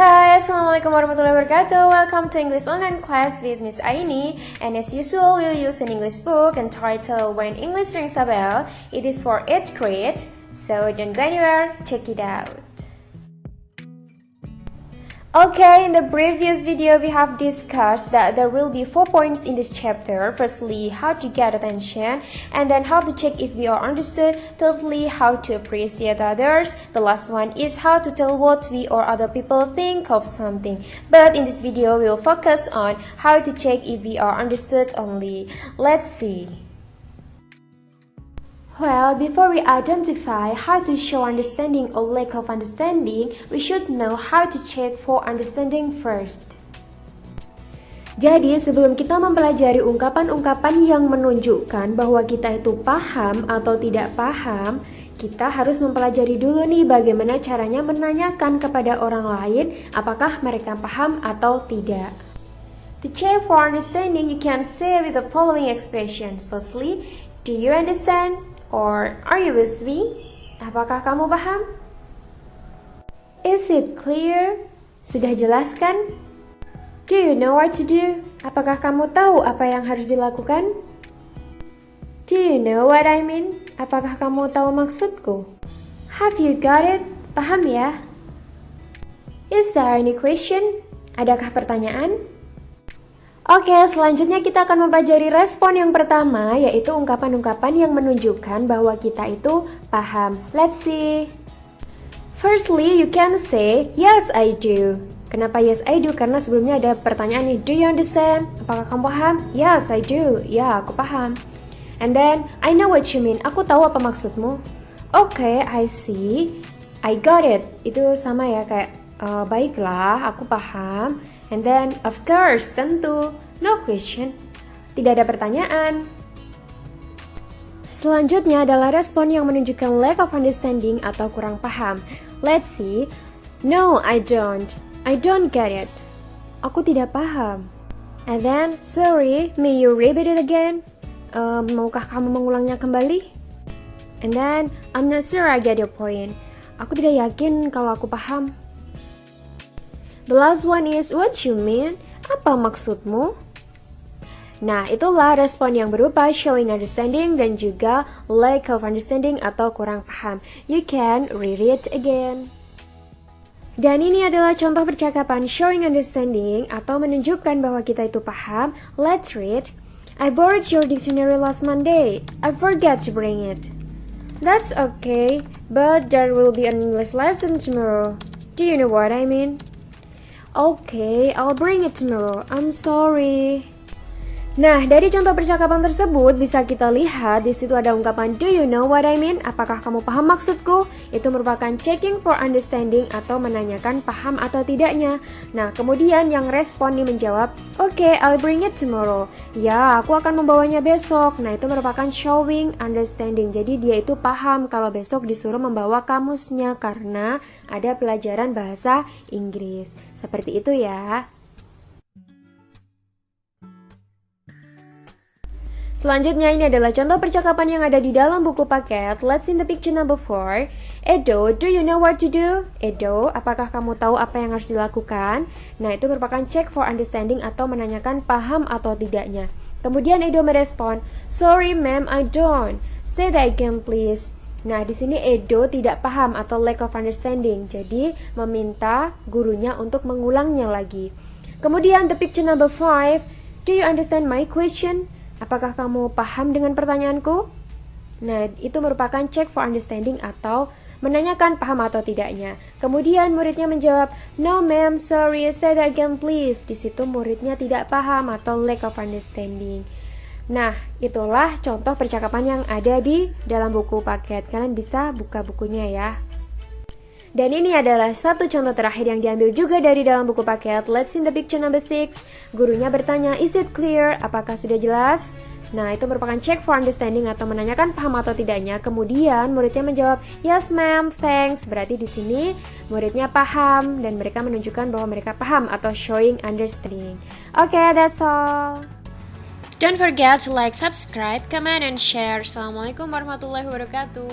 Hai, Assalamualaikum warahmatullahi wabarakatuh. Welcome to English Online Class with Miss Aini. And as usual, we'll use an English book entitled When English Rings a Bell. It is for 8th grade, so don't go anywhere, check it out. Okay, in the previous video we have discussed that there will be 4 points in this chapter. Firstly, how to get attention, and then how to check if we are understood. Thirdly, how to appreciate others. The last one is how to tell what we or other people think of something. But in this video, we will focus on how to check if we are understood only. Let's see. Well, before we identify how to show understanding or lack of understanding, we should know how to check for understanding first. Jadi, sebelum kita mempelajari ungkapan-ungkapan yang menunjukkan bahwa kita itu paham atau tidak paham, kita harus mempelajari dulu nih bagaimana caranya menanyakan kepada orang lain apakah mereka paham atau tidak. To check for understanding, you can say with the following expressions. Firstly, do you understand? Or, are you with me? Apakah kamu paham? Is it clear? Sudah jelas kan? Do you know what to do? Apakah kamu tahu apa yang harus dilakukan? Do you know what I mean? Apakah kamu tahu maksudku? Have you got it? Paham ya? Is there any question? Adakah pertanyaan? Oke, selanjutnya kita akan mempelajari respon yang pertama, yaitu ungkapan-ungkapan yang menunjukkan bahwa kita itu paham. Let's see. Firstly, you can say, yes, I do. Kenapa yes, I do? Karena sebelumnya ada pertanyaan nih, do you understand? Apakah kamu paham? Yes, I do. Ya, aku paham. And then, I know what you mean. Aku tahu apa maksudmu. Oke, I see. I got it. Itu sama ya, kayak, baiklah, aku paham. And then, of course, tentu, no question, tidak ada pertanyaan. Selanjutnya adalah respon yang menunjukkan lack of understanding atau kurang paham. Let's see. No, I don't get it. Aku tidak paham. And then, sorry, may you repeat it again? Maukah kamu mengulangnya kembali? And then, I'm not sure I get your point. Aku tidak yakin kalau aku paham. The last one is, what you mean? Apa maksudmu? Nah, itulah respon yang berupa showing understanding dan juga lack of understanding atau kurang paham. You can read it again. Dan ini adalah contoh percakapan showing understanding atau menunjukkan bahwa kita itu paham. Let's read. I borrowed your dictionary last Monday. I forgot to bring it. That's okay, but there will be an English lesson tomorrow. Do you know what I mean? Okay, I'll bring it tomorrow. I'm sorry. Nah, dari contoh percakapan tersebut bisa kita lihat di situ ada ungkapan do you know what I mean? Apakah kamu paham maksudku? Itu merupakan checking for understanding atau menanyakan paham atau tidaknya. Nah, kemudian yang respon nih menjawab, okay, I'll bring it tomorrow. Ya, aku akan membawanya besok. Nah, itu merupakan showing understanding. Jadi dia itu paham kalau besok disuruh membawa kamusnya karena ada pelajaran bahasa Inggris. Seperti itu ya. Selanjutnya ini adalah contoh percakapan yang ada di dalam buku paket. Let's see the picture number 4. Edo, do you know what to do? Edo, apakah kamu tahu apa yang harus dilakukan? Nah, itu merupakan check for understanding atau menanyakan paham atau tidaknya. Kemudian Edo merespon, sorry ma'am, I don't. Say that again please. Nah, di sini Edo tidak paham atau lack of understanding. Jadi, meminta gurunya untuk mengulangnya lagi. Kemudian the picture number 5. Do you understand my question? Apakah kamu paham dengan pertanyaanku? Nah, itu merupakan check for understanding atau menanyakan paham atau tidaknya. Kemudian muridnya menjawab, no ma'am, sorry, say that again please. Di situ muridnya tidak paham atau lack of understanding. Nah, itulah contoh percakapan yang ada di dalam buku paket. Kalian bisa buka bukunya ya. Dan ini adalah satu contoh terakhir yang diambil juga dari dalam buku paket. Let's see the picture number 6. Gurunya bertanya, is it clear? Apakah sudah jelas? Nah, itu merupakan check for understanding atau menanyakan paham atau tidaknya. Kemudian muridnya menjawab, yes ma'am, thanks. Berarti di sini muridnya paham dan mereka menunjukkan bahwa mereka paham atau showing understanding. Okay, that's all. Don't forget to like, subscribe, comment, and share. Assalamualaikum warahmatullahi wabarakatuh.